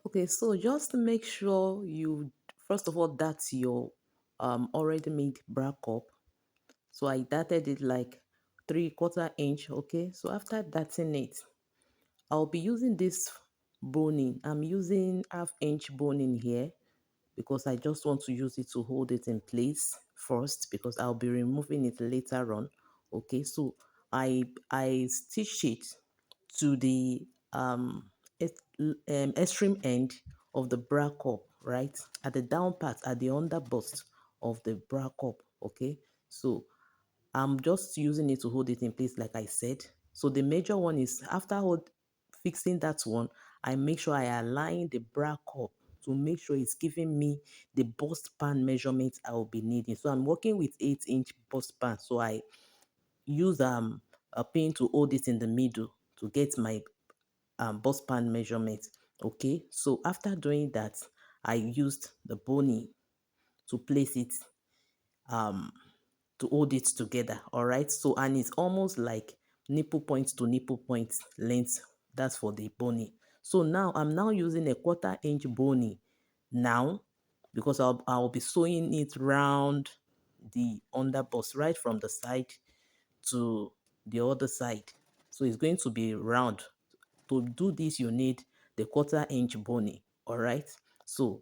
Okay, so just make sure you first of all that's your already made bra cup. So I darted it like 3/4 inch. Okay, so after darting it, I'll be using this boning. I'm using half-inch boning here because I just want to use it to hold it in place first because I'll be removing it later on. Okay, so I stitch it to the extreme end of the bra cup, right at the down part, at the under bust of the bra cup. Okay, so I'm just using it to hold it in place, like I said. So the major one is after fixing that one, I make sure I align the bra cup to make sure it's giving me the bust span measurement I will be needing. So I'm working with 8-inch bust span. So I use a pin to hold it in the middle to get my bust span measurement. Okay, so after doing that, I used the bony to place it um to hold it together. All right, so and it's almost like nipple point to nipple point length. That's for the bony. So now I'm now using a 1/4 inch bony now because I'll be sewing it round the under bust right from the side to the other side. So it's going to be round. To do this, you need the 1/4 inch bony. All right, so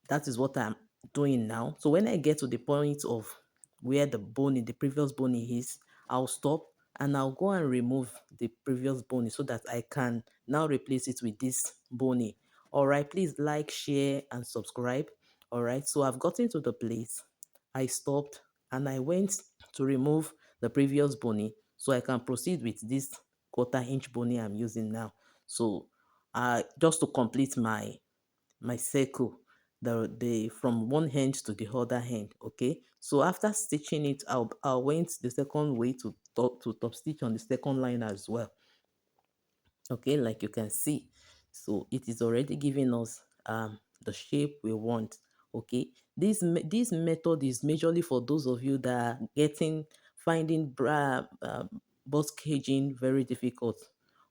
that is what I'm doing now. So when I get to the point of where the previous bony is, I'll stop and I'll go and remove the previous bony so that I can now replace it with this bony. All right, please like, share, and subscribe. All right, so I've gotten to the place. I stopped and I went to remove the previous bony so I can proceed with this 1/4 inch bony I'm using now. So just to complete my circle, the from one hand to the other hand. Okay, so after stitching it, I went the second way to top stitch on the second line as well. Okay, like you can see, so it is already giving us the shape we want. Okay, this method is majorly for those of you that are finding bra bust caging very difficult.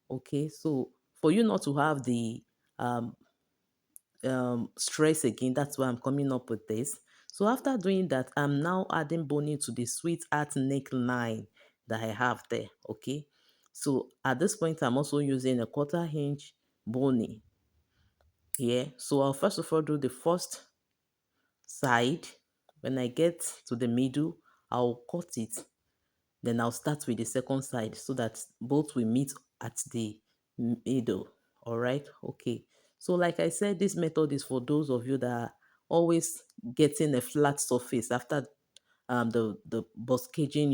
Okay, so for you not to have the um stress again, that's why I'm coming up with this. So after doing that, I'm now adding boning to the sweetheart neckline that I have there. Okay, so at this point I'm also using a 1/4 inch boning here. So I'll first of all do the first side. When I get to the middle, I'll cut it, then I'll start with the second side so that both will meet at the middle. All right. Okay. So like I said, this method is for those of you that are always getting a flat surface after the buscaging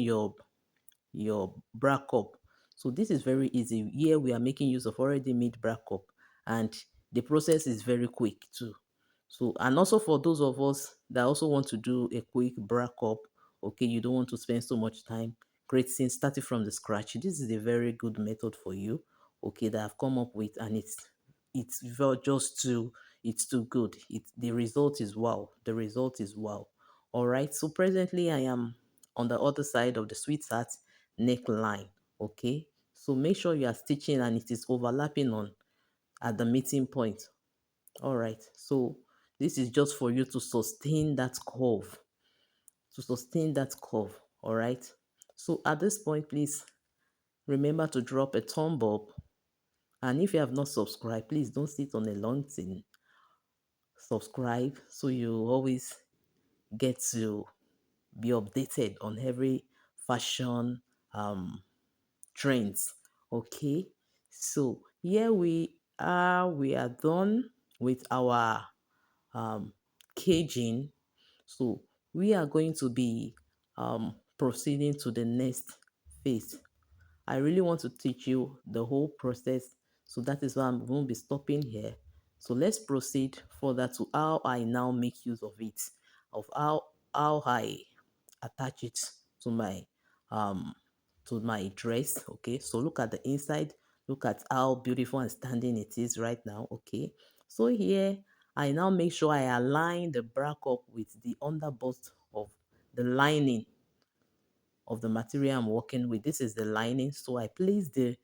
your bra cup. So this is very easy. Here we are making use of already made bra cup, and the process is very quick too. So, and also for those of us that also want to do a quick bra cup, okay, you don't want to spend so much time creating starting from the scratch. This is a very good method for you, okay, that I've come up with, and just too it's too good. The result is wow. The result is wow. All right. So presently I am on the other side of the sweetheart neckline. Okay. So make sure you are stitching and it is overlapping on at the meeting point. All right. So this is just for you to sustain that curve. To sustain that curve. All right. So at this point, please remember to drop a thumb up. And if you have not subscribed, please don't sit on a long thing. Subscribe so you always get to be updated on every fashion trends. Okay, so here we are done with our caging. So we are going to be proceeding to the next phase. I really want to teach you the whole process, so that is why I'm going to be stopping here. So let's proceed further to how I now make use of it, of how I attach it to my um dress. Okay, so look at the inside, look at how beautiful and standing it is right now. Okay, so here I now make sure I align the bra cup with the underbust of the lining of the material I'm working with. This is the lining. So I place the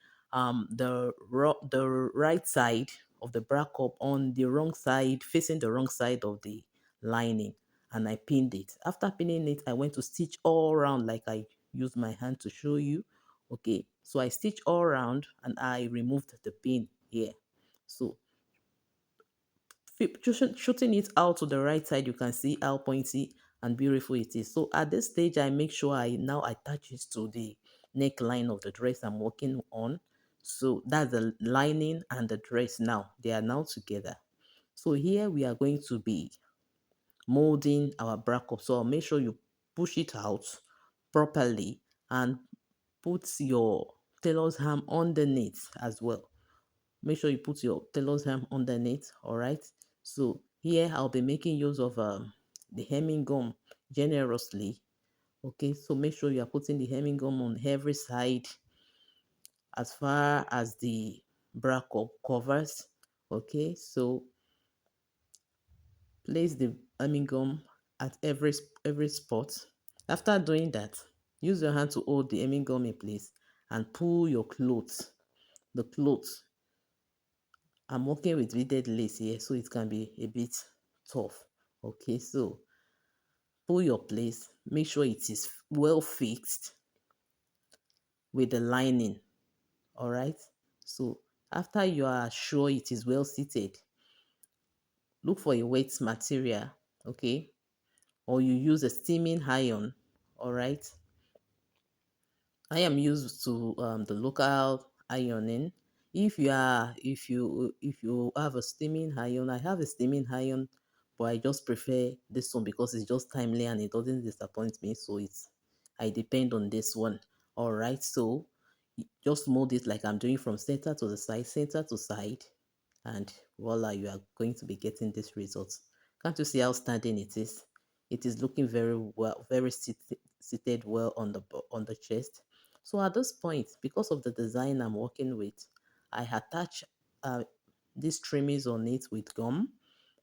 right side the bra cup on the wrong side, facing the wrong side of the lining, and I pinned it. After pinning it, I went to stitch all around like I used my hand to show you. Okay, so I stitched all around and I removed the pin here. So shooting it out to the right side, you can see how pointy and beautiful it is. So at this stage, I make sure I now attach it to the neckline of the dress I'm working on. So that's the lining and the dress now. They are now together. So here we are going to be molding our bra cup. So I'll make sure you push it out properly and put your tailor's ham underneath as well. Make sure you put your tailor's hem underneath. All right, so here I'll be making use of the hemming gum generously. Okay, so make sure you are putting the hemming gum on every side as far as the bra covers. Okay, so place the hemming gum at every spot. After doing that, use your hand to hold the hemming gum in place and pull your clothes, the clothes. I'm working with beaded lace here, so it can be a bit tough. Okay, so pull your place, make sure it is well fixed with the lining. All right, so after you are sure it is well seated, look for a wet material, okay, or you use a steaming iron. All right, I am used to the local ironing. If you have a steaming iron, I have a steaming iron, but I just prefer this one because it's just timely and it doesn't disappoint me. So I depend on this one. All right, so just mold it like I'm doing from center to the side, center to side, and voila, you are going to be getting this result. Can't you see how standing it is? It is looking very well, very seated well on the chest. So at this point, because of the design I'm working with, I attach uh, these trimmings on it with gum.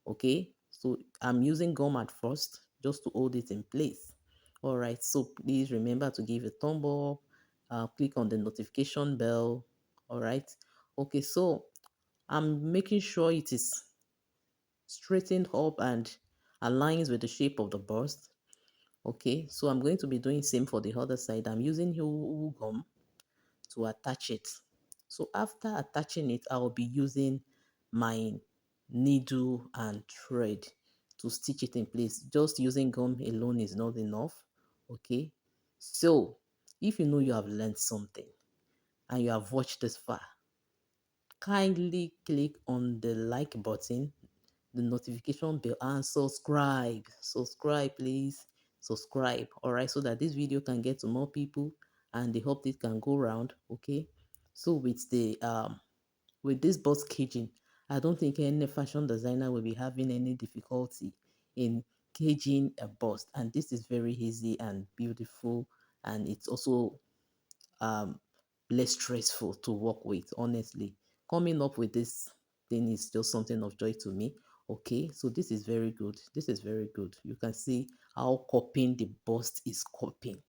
Okay, so I'm using gum at first just to hold it in place. All right, so please remember to give a thumb up, click on the notification bell. All right, okay, so I'm making sure it is straightened up and aligns with the shape of the bust. Okay, so I'm going to be doing same for the other side. I'm using gum to attach it. So after attaching it, I'll be using my needle and thread to stitch it in place. Just using gum alone is not enough. Okay, so if you know you have learned something and you have watched this far, kindly click on the like button, the notification bell, and subscribe please, subscribe. All right, so that this video can get to more people and the update can go around. Okay, so with this bust caging, I don't think any fashion designer will be having any difficulty in caging a bust, and this is very easy and beautiful, and it's also um less stressful to work with. Honestly, coming up with this thing is just something of joy to me. Okay, so this is very good, this is very good. You can see how copying the bust is copying.